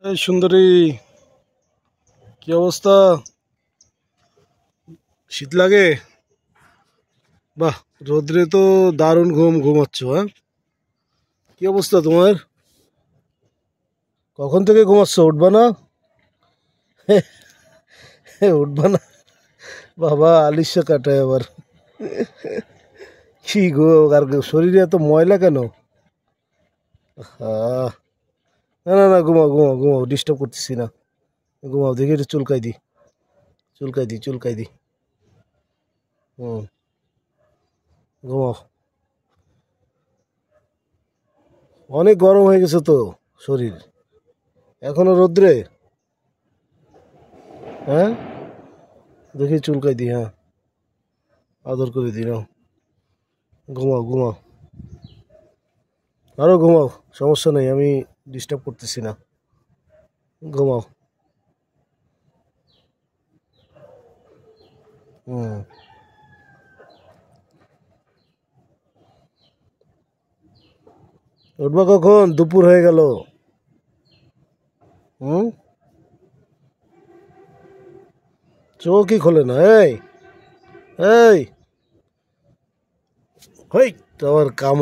এই সুন্দরী, কি অবস্থা? শীত লাগে? বাহ, রোদ্রে তো দারুণ ঘুমাচ্ছ, হ্যাঁ? কি অবস্থা তোমার? কখন থেকে ঘুমাচ্ছ? উঠবা না? উঠবা না? বাবা, আলিশা কাটায় আবার। কি গো, আর শরীরে এত ময়লা কেন? আহ, না না না, ঘুমাও ঘুমাও ঘুমাও, ডিস্টার্ব করতেছি না। ঘুমাও, দেখি একটু চুলকাই দি। হুম, ঘুমাও। অনেক গরম হয়ে গেছে তো শরীর, এখনো রোদ্রে। হ্যাঁ, দেখি চুলকাই দি, হ্যাঁ, আদর করে দি, নাও। ঘুমাও ঘুমাও, আরো ঘুমাও, সমস্যা নেই, আমি ডিস্টার্ব করতেছি না। ঘুমাও। হুম। উঠবা কখন? দুপুর হয়ে গেল। হুম। চোখই খোলে না। এই এই, হই, তো আবার কাম।